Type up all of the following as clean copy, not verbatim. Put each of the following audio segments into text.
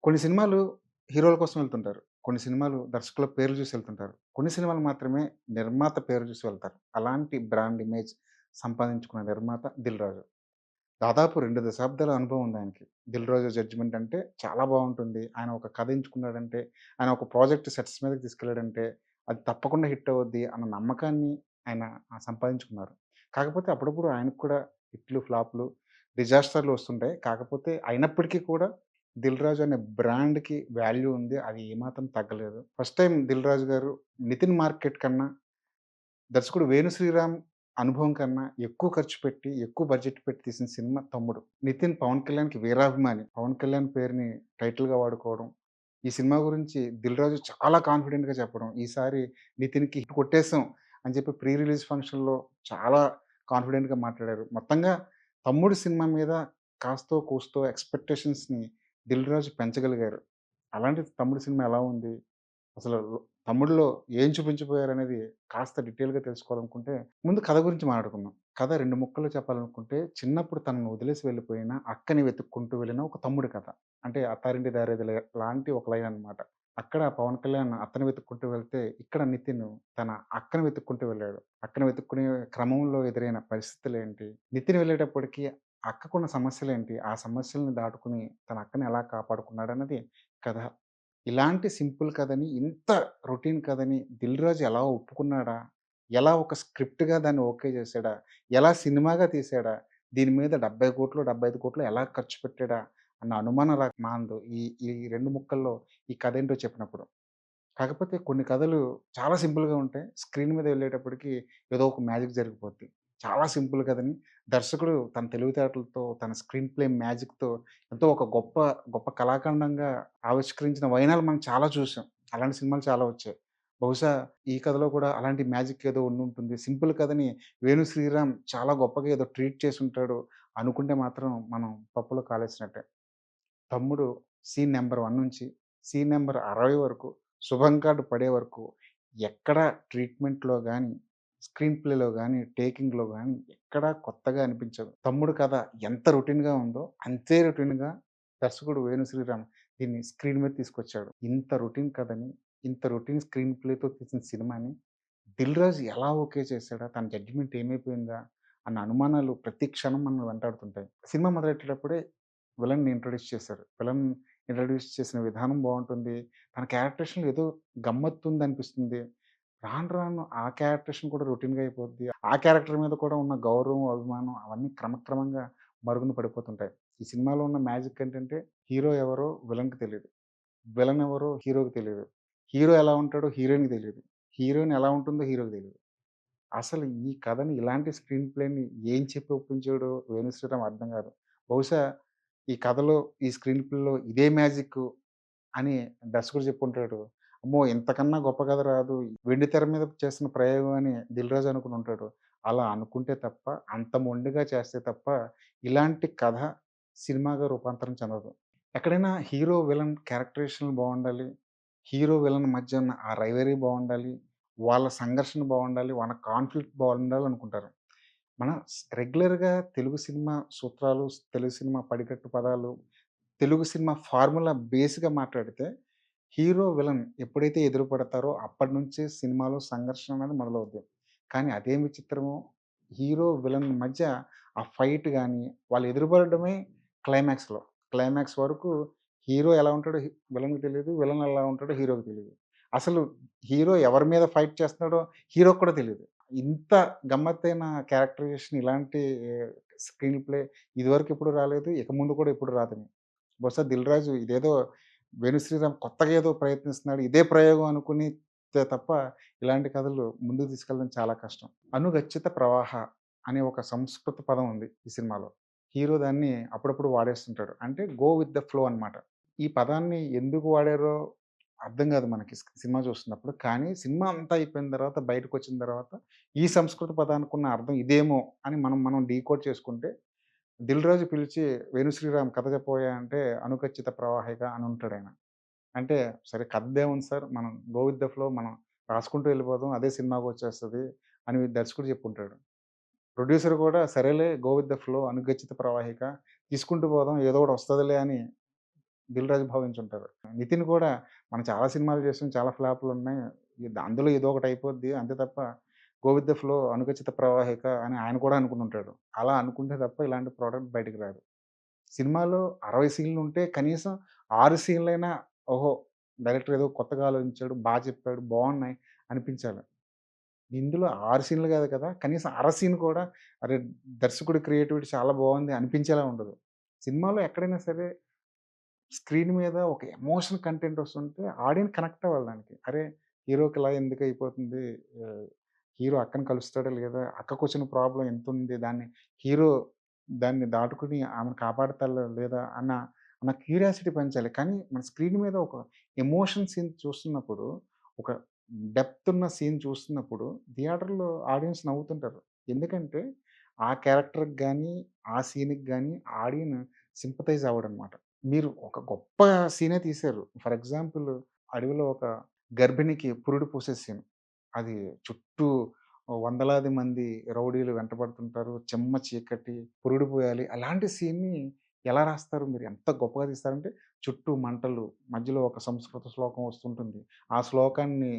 కొన్ని సినిమాలు హీరోల కోసం వెళ్తుంటారు. కొన్ని సినిమాలు దర్శకుల పేర్లు చూసి వెళ్తుంటారు. కొన్ని సినిమాలు మాత్రమే నిర్మాత పేరు చూసి వెళ్తారు. అలాంటి బ్రాండ్ ఇమేజ్ సంపాదించుకున్న నిర్మాత 'దిల్ రాజు'. దాదాపు 2 దశాబ్దాల అనుభవం ఉంది ఆయనకి. 'దిల్ రాజు' జడ్జ్‌మెంట్ అంటే చాలా బావుంటుంది. ఆయన ఒక కథ ఎంచుకున్నాడంటే, ఆయన ఒక ప్రాజెక్ట్ సెట్స్ మీదకి తీసుకెళ్ళాడంటే, అది తప్పకుండా హిట్ అవుద్ది అన్న నమ్మకాన్ని ఆయన సంపాదించుకున్నారు. కాకపోతే అప్పుడప్పుడు ఆయనకు కూడా హిట్లు, ఫ్లాప్‌లు, డిజాస్టర్‌లు వస్తుంటాయి. కాకపోతే అయినప్పటికీ కూడా 'దిల్ రాజు' అనే బ్రాండ్‌కి వాల్యూ ఉంది. అది ఏమాత్రం తగ్గలేదు. ఫస్ట్ టైమ్ 'దిల్ రాజు' గారు 'నితిన్ మార్కెట్' కన్నా దర్శకుడు 'వేణు శ్రీరామ్' అనుభవం కన్నా ఎక్కువ ఖర్చు పెట్టి, ఎక్కువ బడ్జెట్ పెట్టి తీసిన సినిమా 'తమ్ముడు'. నితిన్ పవన్ కళ్యాణ్‌కి వీరాభిమాని. పవన్ కళ్యాణ్ పేరుని టైటిల్‌గా వాడుకోవడం. ఈ సినిమా గురించి 'దిల్ రాజు' చాలా కాన్ఫిడెంట్‌గా చెప్పడం. ఈసారి నితిన్‌కి హిట్ కొట్టేసాం అని చెప్పి ప్రీ రిలీజ్ ఫంక్షన్‌లో చాలా కాన్ఫిడెంట్‌గా మాట్లాడారు. మొత్తంగా 'తమ్ముడు' సినిమా మీద కాస్తో కూస్తో ఎక్స్‌పెక్టేషన్స్‌ని 'దిల్ రాజు' పెంచగలిగారు. అలాంటిది 'తమ్ముడు' సినిమా ఎలా ఉంది? అసలు 'తమ్ముడులో' ఏం చూపించబోయారనేది కాస్త డీటెయిల్‌గా తెలుసుకోవాలనుకుంటే, ముందు కథ గురించి మాట్లాడుకుందాం. కథ 2 ముక్కల్లో చెప్పాలనుకుంటే, చిన్నప్పుడు తనను వదిలేసి వెళ్ళిపోయిన అక్కని వెతుక్కుంటూ వెళ్ళిన ఒక తమ్ముడి కథ. అంటే 'అత్తారింటి దారేదిలే' లాంటి ఒక లైన్ అన్నమాట. అక్కడ పవన్ కళ్యాణ్ అత్తని వెతుక్కుంటూ వెళ్తే, ఇక్కడ నితిన్ తన అక్కని వెతుక్కుంటూ వెళ్ళాడు. అక్కని వెతుక్కునే క్రమంలో ఎదురైన పరిస్థితులేంటి? నితిన్ వెళ్ళేటప్పటికి అక్కకున్న సమస్యలేంటి? ఆ సమస్యలను దాటుకొని తన అక్కని ఎలా కాపాడుకున్నాడన్నది కథ. ఇలాంటి సింపుల్ కథని, ఇంత రొటీన్ కథని 'దిల్ రాజు' ఎలా ఒప్పుకున్నాడా? ఎలా ఒక స్క్రిప్ట్‌గా దాన్ని ఓకే చేసాడా? ఎలా సినిమాగా తీసాడా? దీని మీద 70,00,00,000, 75,00,00,000 ఎలా ఖర్చు పెట్టాడా? అన్న అనుమానం మానదు. ఈ ఈ 2 ముక్కల్లో ఈ కథేంటో చెప్పినప్పుడు. కాకపోతే కొన్ని కథలు చాలా సింపుల్‌గా ఉంటాయి. స్క్రీన్ మీద వెళ్ళేటప్పటికి ఏదో ఒక మ్యాజిక్ జరిగిపోద్ది. చాలా సింపుల్ కథని దర్శకుడు తన తెలివితేటలతో, తన స్క్రీన్ ప్లే మ్యాజిక్‌తో ఎంతో ఒక గొప్ప, గొప్ప కళాఖండంగా ఆవిష్కరించిన వైనాలు మనం చాలా చూసాం. అలాంటి సినిమాలు చాలా వచ్చాయి. బహుశా ఈ కథలో కూడా అలాంటి మ్యాజిక్ ఏదో ఉండుంటుంది. సింపుల్ కథని వేణు శ్రీరామ్ చాలా గొప్పగా ఏదో ట్రీట్ చేసుంటాడు అనుకుంటే మాత్రం మనం పప్పులో కాలేసినట్టే. తమ్ముడు సీన్ నంబర్ 1 నుంచి సీన్ నంబర్ 60 వరకు శుభం కార్డ్ పడే వరకు ఎక్కడ ట్రీట్‌మెంట్‌లో గాని, స్క్రీన్ ప్లేలో గాని, టేకింగ్‌లో గాని ఎక్కడా కొత్తగా అనిపించదు. తమ్ముడు కథ ఎంత రొటీన్‌గా ఉందో అంతే రొటీన్‌గా దర్శకుడు వేణు శ్రీరామ్ దీన్ని స్క్రీన్ మీద తీసుకొచ్చాడు. ఇంత రొటీన్ కథని, ఇంత రొటీన్ స్క్రీన్ ప్లేతో తీసిన సినిమాని 'దిల్ రాజు' ఎలా ఓకే చేసాడా? తన జడ్జ్‌మెంట్ ఏమైపోయిందా? అన్న అనుమానాలు ప్రతి క్షణం మనల్ని వెంటాడుతుంటాయి. సినిమా మొదలెట్టేటప్పుడే విలన్‌ని ఇంట్రొడ్యూస్ చేశారు. విలన్ ఇంట్రొడ్యూస్ చేసిన విధానం బావుంటుంది. తన క్యారెక్టరేషన్‌లో ఏదో గమ్మత్తుందనిపిస్తుంది. రాను రాను ఆ క్యారెక్టరేషన్ కూడా రొటీన్‌గా అయిపోద్ది. ఆ క్యారెక్టర్ మీద కూడా ఉన్న గౌరవం, అభిమానం అవన్నీ క్రమక్రమంగా మరుగున పడిపోతుంటాయి. ఈ సినిమాలో ఉన్న మ్యాజిక్ ఏంటంటే హీరో ఎవరో విలన్‌కి తెలీదు. విలన్ ఎవరో హీరోకి తెలీదు. హీరో ఎలా ఉంటాడో హీరోయిన్‌కి తెలీదు. హీరోయిన్ ఎలా ఉంటుందో హీరోకి తెలీదు. అసలు ఈ కథని ఇలాంటి స్క్రీన్ ప్లేని ఏం చెప్పి ఒప్పించాడో వేణు శ్రీరామ్ అర్థం కాదు. బహుశా ఈ కథలో, ఈ స్క్రీన్ ప్లేలో ఇదే మ్యాజిక్కు అని దర్శకుడు చెప్పుంటాడు. అమ్మో! ఇంతకన్నా గొప్ప కథ రాదు. వెండి తెర మీద చేస్తున్న ప్రయోగం అని 'దిల్ రాజు' అనుకునుంటాడు. అలా అనుకుంటే తప్ప, అంత మొండిగా చేస్తే తప్ప, ఇలాంటి కథ సినిమాగా రూపాంతరం చెందదు. ఎక్కడైనా హీరో, విలన్ క్యారెక్టరైజేషన్‌లు బావుండాలి. హీరో, విలన్ మధ్య ఉన్న ఆ రైవరీ బావుండాలి. వాళ్ళ సంఘర్షణ బావుండాలి. వాళ్ళ కాన్‌ఫ్లిక్ట్ బావుండాలనుకుంటారు. మన రెగ్యులర్‌గా తెలుగు సినిమా సూత్రాలు, తెలుగు సినిమా పడికట్టు పదాలు, తెలుగు సినిమా ఫార్ములా బేస్‌గా మాట్లాడితే హీరో, విలన్ ఎప్పుడైతే ఎదురు పడతారో అప్పటినుంచే సినిమాలో సంఘర్షణ అనేది మొదలవుద్ది. కానీ అదేం విచిత్రమో హీరో, విలన్ మధ్య ఆ ఫైట్ గాని, వాళ్ళు ఎదురుపడడమే క్లైమాక్స్‌లో. క్లైమాక్స్ వరకు హీరో ఎలా ఉంటాడో విలన్‌కి తెలీదు. విలన్ ఎలా ఉంటాడో హీరోకి తెలీదు. అసలు హీరో ఎవరి మీద ఫైట్ చేస్తున్నాడో హీరోకి కూడా తెలీదు. ఇంత గమ్మత్తైన క్యారెక్టరైజేషన్ ఇలాంటి స్క్రీన్ ప్లే ఇదివరకు ఎప్పుడు రాలేదు. ఇక ముందు కూడా ఎప్పుడు రాదని. బహుశా 'దిల్ రాజు' ఇదేదో వేణు శ్రీరామ్ కొత్తగా ఏదో ప్రయత్నిస్తున్నాడు. ఇదే ప్రయోగం అనుకుని తప్ప ఇలాంటి కథలు ముందుకు తీసుకెళ్ళడం చాలా కష్టం. 'అనుగచ్చిత ప్రవాహ' అనే ఒక సంస్కృత పదం ఉంది ఈ సినిమాలో. హీరో దాన్ని అప్పుడప్పుడు వాడేస్తుంటాడు. అంటే గో విత్ ద ఫ్లో అనమాట. ఈ పదాన్ని ఎందుకు వాడారో అర్థం కాదు మనకి సినిమా చూస్తున్నప్పుడు. కానీ సినిమా అంతా అయిపోయిన తర్వాత బయటకొచ్చిన తర్వాత ఈ సంస్కృత పదానికున్న అర్థం ఇదేమో అని మనం మనం డీకోడ్ చేసుకుంటే 'దిల్ రాజు' పిలిచి 'వేణు శ్రీరామ్ కథ చెప్పబోయా' అంటే 'అనుకచ్చిత ప్రవాహిక' అని ఉంటాడాయన. అంటే సరే కథదేముంది సార్ మనం గో విత్ ద ఫ్లో మనం రాసుకుంటూ వెళ్ళిపోదాం. అదే సినిమాకొచ్చేస్తది అని దర్శకుడు చెప్పుంటాడు. ప్రొడ్యూసర్ కూడా సరేలే గో విత్ ద ఫ్లో అనుగచ్చిత ప్రవాహిక తీసుకుంటూ పోదాం ఏదో ఒకటి వస్తదిలే అని దిల్ రాజు భావించుంటారు. నితిన్ కూడా మనం చాలా సినిమాలు చేసాం. చాలా ఫ్లాపులున్నాయి. అందులో ఏదో ఒకటి అయిపోద్ది. అంతే తప్ప 'గో విత్ ద ఫ్లో అనుకచిత ప్రవాహిక' అని ఆయన కూడా అనుకునుంటాడు. అలా అనుకుంటే తప్ప ఇలాంటి ప్రొడక్ట్ బయటికి రాదు. సినిమాలో 60 సీన్‌లుంటే కనీసం 6 సీన్‌లైనా ఓహో! డైరెక్టర్ ఏదో కొత్తగా ఆలోచించాడు. చెప్పాడు. బావున్నాయి అనిపించాలి. ఇందులో 6 సీన్‌లు కాదు కదా! కనీసం అర సీన్ కూడా అరే! దర్శకుడి క్రియేటివిటీ చాలా బావుంది అనిపించేలా ఉండదు. సినిమాలో ఎక్కడైనా సరే స్క్రీన్ మీద ఒక ఎమోషన్ కంటెంట్ వస్తుంటే ఆడియన్స్ కనెక్ట్ అవ్వాలి దానికి. అరే! హీరోకి ఇలా ఎందుకయిపోతుంది? ఆహ్, హీరో అక్కని కలుస్తాడా లేదా? అక్కకొచ్చిన ప్రాబ్లమ్ ఎంతుంది? హీరో దాన్ని దాటుకొని ఆమెను కాపాడతాడా లేదా? అన్న క్యూరియాసిటీ పెంచాలి. కానీ మన స్క్రీన్ మీద ఒక ఎమోషన్ సీన్ చూస్తున్నప్పుడు, ఒక డెప్త్ ఉన్న సీన్ చూస్తున్నప్పుడు థియేటర్‌లో ఆడియన్స్ నవ్వుతుంటారు. ఎందుకంటే ఆ క్యారెక్టర్‌కి గాని, ఆ సీన్‌కి గాని ఆడియన్ సింపథైజ్ అవ్వడనమాట. మీరు ఒక గొప్ప సీనే తీశారు. ఫర్ ఎగ్జాంపుల్ అడవిలో ఒక గర్భిణికి పురుడు పోసే సీన్. అది చుట్టూ వందలాది మంది రౌడీలు వెంటబడుతుంటారు. చెమ్మ చీకటి, పురుడు పోయాలి. అలాంటి సీన్‌ని ఎలా రాస్తారు మీరు? ఎంత గొప్పగా తీస్తారంటే చుట్టూ మంటలు, మధ్యలో ఒక సంస్కృత శ్లోకం వస్తుంటుంది. ఆ శ్లోకాన్ని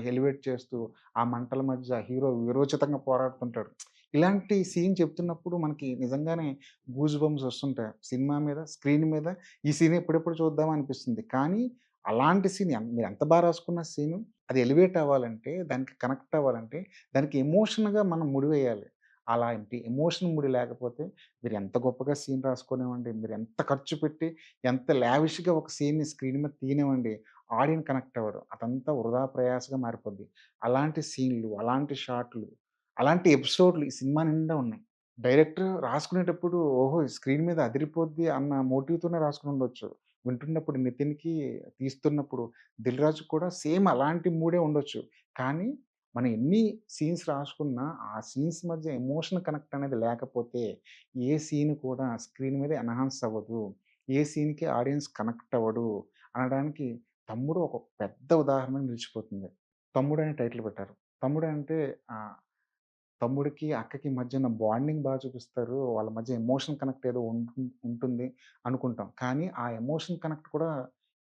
ఎలివేట్ చేస్తూ ఆ మంటల మధ్య హీరో వీరోచితంగా పోరాడుతుంటాడు. ఇలాంటి సీన్ చెప్తున్నప్పుడు మనకి నిజంగానే గూస్ బంప్స్ వస్తుంటాయి. సినిమా మీద, స్క్రీన్ మీద ఈ సీన్ ఎప్పుడెప్పుడు చూద్దామా అనిపిస్తుంది. కానీ అలాంటి సీన్ మీరెంత రాసుకున్న సీను అది ఎలివేట్ అవ్వాలంటే, దానికి కనెక్ట్ అవ్వాలంటే, దానికి ఎమోషన్‌గా మనం ముడివేయాలి. అలాంటి ఎమోషన్ ముడి లేకపోతే మీరెంత గొప్పగా సీన్ రాసుకోనివ్వండి, మీరెంత ఖర్చు పెట్టి, ఎంత లావిష్‌గా ఒక సీన్‌ని స్క్రీన్ మీద తీయనివ్వండి, ఆడియన్స్ కనెక్ట్ అవ్వడు. అదంతా వృధా ప్రయాసగా మారిపోద్ది. అలాంటి సీన్‌లు, అలాంటి షాట్‌లు, అలాంటి ఎపిసోడ్‌లు ఈ సినిమా నిండా ఉన్నాయి. డైరెక్టర్ రాసుకునేటప్పుడు ఓహో! స్క్రీన్ మీద అదిరిపోద్ది అన్న మోటివ్‌తోనే రాసుకునుండొచ్చు. వింటున్నప్పుడు నితిన్‌కి, తీస్తున్నప్పుడు 'దిల్ రాజు'కి కూడా సేమ్ అలాంటి మూడే ఉండొచ్చు. కానీ మనం ఎన్ని సీన్స్ రాసుకున్నా, ఆ సీన్స్ మధ్య ఎమోషన్ కనెక్ట్ అనేది లేకపోతే, ఏ సీన్ కూడా స్క్రీన్ మీద ఎన్హాన్స్ అవ్వదు. ఏ సీన్‌కి ఆడియన్స్ కనెక్ట్ అవ్వడు అనడానికి 'తమ్ముడు' ఒక పెద్ద ఉదాహరణగా నిలిచిపోతుంది. 'తమ్ముడు' అనే టైటిల్ పెట్టారు. తమ్ముడు అంటే ఆహ్ తమ్ముడికి, అక్కకి మధ్య ఉన్న బాండింగ్ చూపిస్తారు. వాళ్ళ మధ్య ఎమోషన్ కనెక్ట్ ఏదో ఉంటుంది అనుకుంటాం. కానీ ఆ ఎమోషన్ కనెక్ట్ కూడా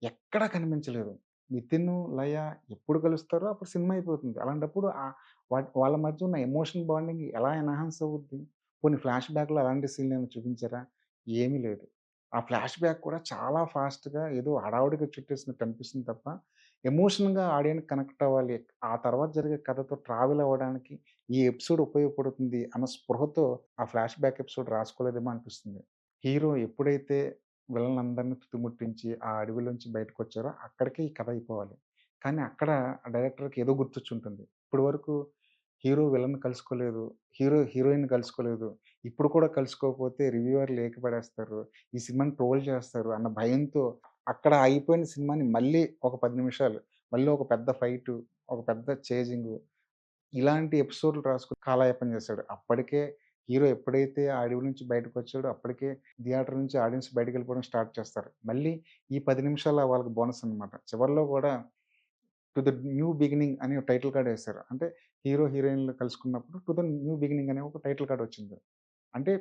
ఎక్కడా కనిపించలేదు. నితిన్, లయ ఎప్పుడు కలుస్తారో అప్పుడు సినిమా అయిపోతుంది. అలాంటప్పుడు వాళ్ళ మధ్య ఉన్న ఎమోషన్ బాండింగ్ ఎలా ఎన్హాన్స్ అవుద్ది? పోనీ ఫ్లాష్ బ్యాక్‌లో అలాంటి సీన్‌లు ఏమైనా చూపించారా? ఏమీ లేదు. ఆ ఫ్లాష్ బ్యాక్ కూడా చాలా ఫాస్ట్‌గా ఏదో హడావుడిగా చుట్టేసినట్టు అనిపిస్తుంది తప్ప, ఎమోషన్‌గా ఆడియన్స్ కనెక్ట్ అవ్వాలి. ఆ తర్వాత జరిగే కథతో ట్రావెల్ అవ్వడానికి ఈ ఎపిసోడ్ ఉపయోగపడుతుంది అన్న స్పృహతో ఆ ఫ్లాష్ బ్యాక్ ఎపిసోడ్ రాసుకోలేదేమో అనిపిస్తుంది. హీరో ఎప్పుడైతే విలన్లందరిని తుదముట్టించి ఆ అడవిలోంచి బయటకొచ్చారో అక్కడికే ఈ కథ అయిపోవాలి. కానీ అక్కడ డైరెక్టర్‌కి ఏదో గుర్తొచ్చుంటుంది. ఇప్పటి వరకు హీరో విలన్‌ని కలుసుకోలేదు. హీరోయిన్‌ని కలుసుకోలేదు. ఇప్పుడు కూడా కలుసుకోకపోతే రివ్యూవర్లు ఏకిపడేస్తారు. ఈ సినిమాని ట్రోల్ చేస్తారు అన్న భయంతో అక్కడ ఆగిపోయిన సినిమాని మళ్ళీ ఒక 10 నిమిషాలు, మళ్ళీ ఒక పెద్ద ఫైటు, ఒక పెద్ద చేజింగు ఇలాంటి ఎపిసోడ్‌లు రాసుకొని కాలయాపన చేశాడు. అప్పటికే హీరో ఎప్పుడైతే ఆ అడవి నుంచి బయటకొచ్చాడో అప్పటికే థియేటర్ నుంచి ఆడియన్స్ బయటికెళ్ళిపోవడం స్టార్ట్ చేస్తారు. మళ్ళీ ఈ 10 నిమిషాల వాళ్ళకి బోనస్ అనమాట. చివర్లో కూడా 'టు ద న్యూ బిగినింగ్' అని ఒక టైటిల్ కార్డ్ ఎసారు. అంటే హీరో, హీరోయిన్‌లు కలుసుకున్నప్పుడు 'టు ద న్యూ బిగినింగ్' అనే ఒక టైటిల్ కార్డ్ వచ్చింది. అంటే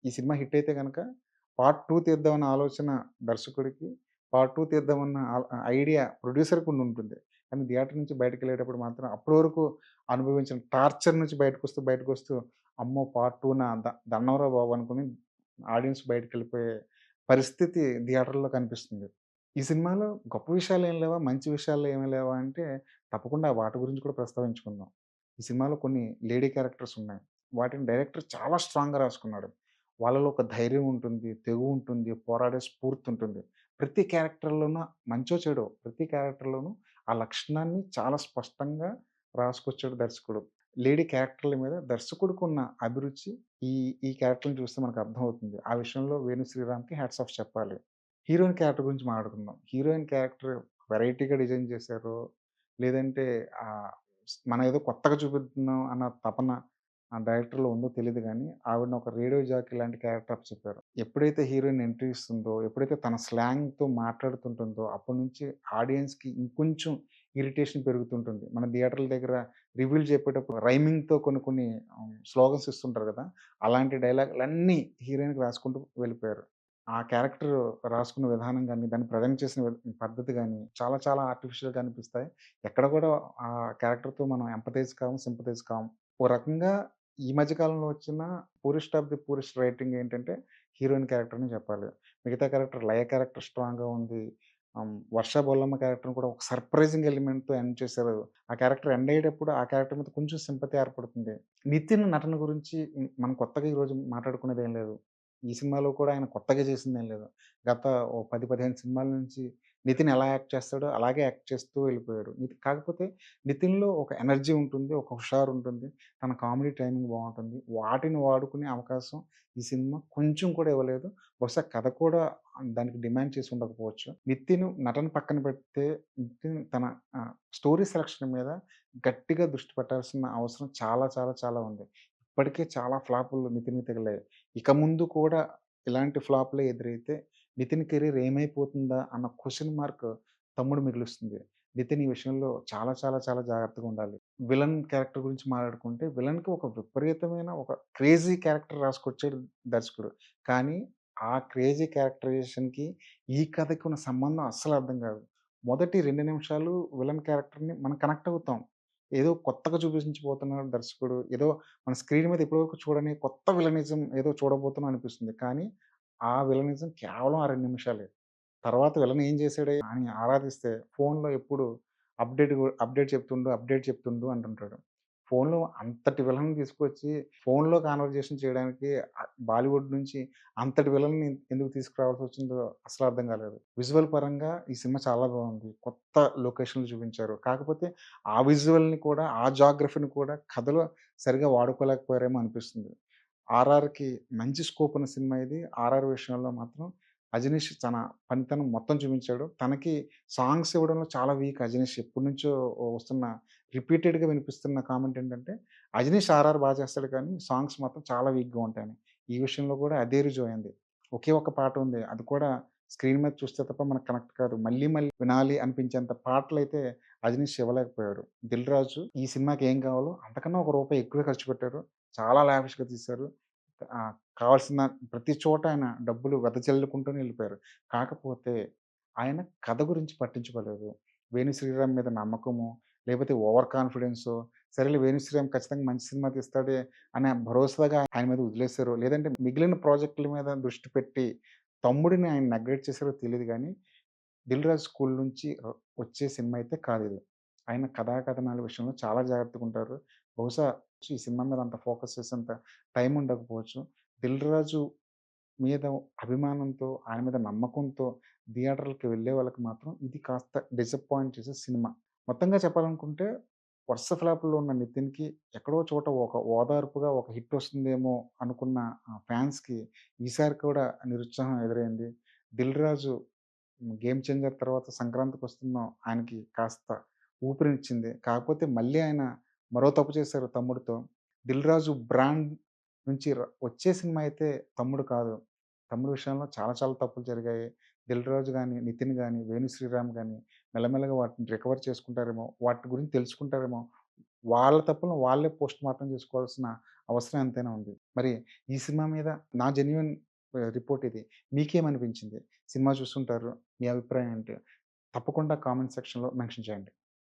ఈ సినిమా హిట్ అయితే గనక పార్ట్ 2 తీద్దామన్న ఆలోచన దర్శకుడికి, పార్ట్ 2 తీద్దామన్న ఐడియా ప్రొడ్యూసర్‌కి ఉండుంటుంది. కానీ థియేటర్ నుంచి బయటికెళ్ళేటప్పుడు మాత్రం అప్పటి వరకు అనుభవించిన టార్చర్ నుంచి బయటకొస్తూ అమ్మో! పార్ట్ 2నా దన్నవరా బాబు! అనుకుని ఆడియన్స్ బయటికెళ్ళిపోయే పరిస్థితి థియేటర్‌లో కనిపిస్తుంది. ఈ సినిమాలో గొప్ప విషయాలేం లేవా? మంచి విషయాలు ఏమి లేవా? అంటే తప్పకుండా వాటి గురించి కూడా ప్రస్తావించుకుందాం. ఈ సినిమాలో కొన్ని లేడీ క్యారెక్టర్స్ ఉన్నాయి. వాటిని డైరెక్టర్ చాలా స్ట్రాంగ్‌గా రాసుకున్నాడు. వాళ్ళలో ఒక ధైర్యం ఉంటుంది, తెగువుంటుంది, పోరాడే స్ఫూర్తుంటుంది. ప్రతి క్యారెక్టర్‌లోనూ మంచో, చెడో ప్రతి క్యారెక్టర్‌లోనూ ఆ లక్షణాన్ని చాలా స్పష్టంగా రాసుకొచ్చాడు దర్శకుడు. లేడీ క్యారెక్టర్‌ల మీద దర్శకుడికున్న అభిరుచి ఈ ఈ క్యారెక్టర్‌లని చూస్తే మనకు అర్థమవుతుంది. ఆ విషయంలో 'వేణు శ్రీరామ్‌కి' హ్యాట్స్ ఆఫ్ చెప్పాలి. హీరోయిన్ క్యారెక్టర్ గురించి మాట్లాడుకుందాం. హీరోయిన్ క్యారెక్టర్ వెరైటీగా డిజైన్ చేశారో, లేదంటే మనం ఏదో కొత్తగా చూపిస్తున్నాం అన్న తపన ఆ డైరెక్టర్‌లో ఉందో తెలీదు గానీ, ఆవిడని ఒక రేడియో జాకీ లాంటి క్యారెక్టర్ అప్పచెప్పారు. ఎప్పుడైతే హీరోయిన్ ఎంట్రీ ఇస్తుందో, ఎప్పుడైతే తన స్లాంగ్‌తో మాట్లాడుతుంటుందో, అప్పటి నుంచి ఆడియన్స్‌కి ఇంకొంచెం ఇరిటేషన్ పెరుగుతుంటుంది. మన థియేటర్ల దగ్గర రివ్యూలు చెప్పేటప్పుడు రైమింగ్‌తో కొన్ని కొన్ని స్లోగన్స్ ఇస్తుంటారు గదా! అలాంటి డైలాగులన్నీ హీరోయిన్‌కి రాసుకుంటూ వెళ్ళిపోయారు. ఆ క్యారెక్టర్ రాసుకున్న విధానం గాని, దాన్ని ప్రెజెంట్ చేసిన పద్ధతి గాని, చాలా చాలా ఆర్టిఫిషియల్‌గా అనిపిస్తాయి. ఎక్కడ కూడా ఆ క్యారెక్టర్‌తో మనం ఎంపథైజ్ కాము, సింపథైజ్ కాము. ఓ రకంగా ఈ మధ్య కాలంలో వచ్చిన poorest of the poorest writing ఏంటంటే, హీరోయిన్ క్యారెక్టర్ అనే చెప్పాలి. మిగతా క్యారెక్టర్ 'లయ' క్యారెక్టర్ స్ట్రాంగ్‌గా ఉంది. 'వర్ష బొల్లమ్మ' క్యారెక్టర్‌ని కూడా ఒక సర్ప్రైజింగ్ ఎలిమెంట్‌తో ఎండ్ చేశారు. ఆ క్యారెక్టర్ ఎండ్ అయ్యేటప్పుడు ఆ క్యారెక్టర్ మీద కొంచెం సింపతి ఏర్పడుతుంది. నితిన్ నటన గురించి మనం కొత్తగా ఈరోజు మాట్లాడుకునేదేం లేదు. ఈ సినిమాలో కూడా ఆయన కొత్తగా చేసిందేం లేదు. గత ఓ 10, 15 సినిమాల నుంచి నితిన్ ఎలా యాక్ట్ చేస్తాడో అలాగే యాక్ట్ చేస్తూ వెళ్ళిపోయాడు. కాకపోతే నితిన్‌లో ఒక ఎనర్జీ ఉంటుంది. ఒక హుషారు ఉంటుంది. తన కామెడీ టైమింగ్ బావుంటుంది. వాటిని వాడుకునే అవకాశం ఈ సినిమా కొంచెం కూడా ఇవ్వలేదు. బహుశా కథ కూడా దానికి డిమాండ్ చేసి ఉండకపోవచ్చు. నితిన్ నటన పక్కన పెడితే నితిన్ తన స్టోరీ సెలక్షన్ మీద గట్టిగా దృష్టి పెట్టాల్సిన అవసరం చాలా చాలా చాలా ఉంది. ఇప్పటికే చాలా ఫ్లాపులు నితిన్‌కి తగిలాయి. ఇక ముందు కూడా ఇలాంటి ఫ్లాపులే ఎదురైతే నితిన్ కెరీర్ ఏమైపోతుందా అన్న క్వెషన్ మార్క్ తమ్ముడు మిగులుస్తుంది. నితిన్ ఈ విషయంలో చాలా చాలా చాలా జాగ్రత్తగా ఉండాలి. విలన్ క్యారెక్టర్ గురించి మాట్లాడుకుంటే విలన్‌కి ఒక విపరీతమైన ఒక క్రేజీ క్యారెక్టర్ రాసుకొచ్చాడు దర్శకుడు. కానీ ఆ క్రేజీ క్యారెక్టరైజేషన్‌కి ఈ కథకి ఉన్న సంబంధం అస్సలు అర్థం కాదు. మొదటి 2 నిమిషాలు విలన్ క్యారెక్టర్‌ని మనం కనెక్ట్ అవుతాం. ఏదో కొత్తగా చూపించబోతున్నాడు దర్శకుడు. ఏదో మన స్క్రీన్ మీద ఇప్పటివరకు చూడని కొత్త విలనిజం ఏదో చూడబోతున్నాం అనిపిస్తుంది. కానీ, ఆ విలనిజం కేవలం ఆ 2 నిమిషాలే. తర్వాత విలన్ ఏం చేసాడే అని ఆరాధిస్తే ఫోన్‌లో ఎప్పుడు అప్డేట్ చెప్తుండు, అప్డేట్ చెప్తుండు అంటుంటాడు. ఫోన్‌లో అంతటి విలన్ని తీసుకొచ్చి ఫోన్‌లో కాన్వర్జేషన్ చేయడానికి బాలీవుడ్ నుంచి అంతటి విలన్ని ఎందుకు తీసుకురావాల్సొచ్చిందో అసలు అర్థం కాలేదు. విజువల్ పరంగా ఈ సినిమా చాలా బావుంది. కొత్త లొకేషన్‌లు చూపించారు. కాకపోతే ఆ విజువల్‌ని కూడా, ఆ జాగ్రఫీని కూడా కథలో సరిగ్గా వాడుకోలేకపోయారేమో అనిపిస్తుంది. 'ఆర్ఆర్‌కి' మంచి స్కోప్ ఉన్న సినిమా ఇది. 'ఆర్ఆర్' విషయంలో మాత్రం 'అజనీష్' తన పనితనం మొత్తం చూపించాడు. తనకి సాంగ్స్ ఇవ్వడంలో చాలా వీక్ 'అజనీష్'. ఎప్పటినుంచో వస్తున్న రిపీటెడ్‌గా వినిపిస్తున్న కామెంట్ ఏంటంటే, 'అజనీష్ 'ఆర్ఆర్' చేస్తాడు కానీ సాంగ్స్ మాత్రం చాలా వీక్‌గా ఉంటాయని. ఈ విషయంలో కూడా అదే రుజువైంది. ఒకే ఒక్క పాట ఉంది. అది కూడా స్క్రీన్ మీద చూస్తే తప్ప మనకు కనెక్ట్ కాదు. మళ్ళీ మళ్ళీ వినాలి అనిపించేంత పాటలైతే 'అజనీష్' ఇవ్వలేకపోయాడు. 'దిల్ రాజు' ఈ సినిమాకి ఏం కావాలో అంతకన్నా ఒక రూపాయి ఎక్కువే ఖర్చు పెట్టారు. చాలా లావిష్‌గా తీశారు. కావాల్సిన ప్రతి చోట ఆయన డబ్బులు వెదజల్లుకుంటూనే ఎళ్ళిపోయారు. కాకపోతే ఆయన కథ గురించి పట్టించుకోలేదు. 'వేణు శ్రీరామ్' మీద నమ్మకమో, లేకపోతే ఓవర్ కాన్ఫిడెన్సో, సరేలే 'వేణు శ్రీరామ్' ఖచ్చితంగా మంచి సినిమా తీస్తాడే అనే భరోసాగా ఆయన మీద వదిలేసారో, లేదంటే మిగిలిన ప్రాజెక్టుల మీద దృష్టి పెట్టి తమ్ముడిని ఆయన నెగ్లెక్ట్ చేసారో తెలీదు గానీ 'దిల్ రాజు' స్కూల్ నుంచి వచ్చే సినిమా అయితే కాదిది. ఆయన కథా కథనాల విషయంలో చాలా జాగ్రత్తగుంటారు. బహుశా ఈ సినిమా మీద అంత ఫోకస్ చేసేంత టైం ఉండకపోవచ్చు. 'దిల్ రాజు' మీద అభిమానంతో, ఆయన మీద నమ్మకంతో థియేటర్‌లకి వెళ్ళే వాళ్ళకి మాత్రం ఇది కాస్త డిసప్పాయింట్ చేసే సినిమా. మొత్తంగా చెప్పాలనుకుంటే వరుస ఫ్లాపుల్లో ఉన్న 'నితిన్‌కి' ఎక్కడో చోట ఒక ఓదార్పుగా ఒక హిట్ వస్తుందేమో అనుకున్న ఫ్యాన్స్‌కి ఈసారి కూడా నిరుత్సాహం ఎదురైంది. 'దిల్ రాజు' 'గేమ్ చేంజర్' తర్వాత సంక్రాంతికొస్తున్న ఆయనకి కాస్త ఊపిరినిచ్చింది. కాకపోతే మళ్ళీ ఆయన మరో తప్పు చేశారు తమ్ముడితో. 'దిల్ రాజు' బ్రాండ్ నుంచి వచ్చే సినిమా అయితే తమ్ముడు కాదు. తమ్ముడు విషయంలో చాలా చాలా తప్పులు జరిగాయి. 'దిల్ రాజు' గాని, 'నితిన్' గాని, 'వేణు శ్రీరామ్' గాని మెల్లమెల్లగా వాటిని రికవర్ చేసుకుంటారేమో, వాటి గురించి తెలుసుకుంటారేమో, వాళ్ళ తప్పులను వాళ్ళే పోస్ట్ మార్టం చేసుకోవాల్సిన అవసరం ఎంతైనా ఉంది. మరి ఈ సినిమా మీద నా జెన్యూన్ రిపోర్ట్ ఇది. మీకేమనిపించింది? సినిమా చూసుంటారు. మీ అభిప్రాయం ఏంటి? తప్పకుండా కామెంట్ సెక్షన్‌లో మెన్షన్ చేయండి.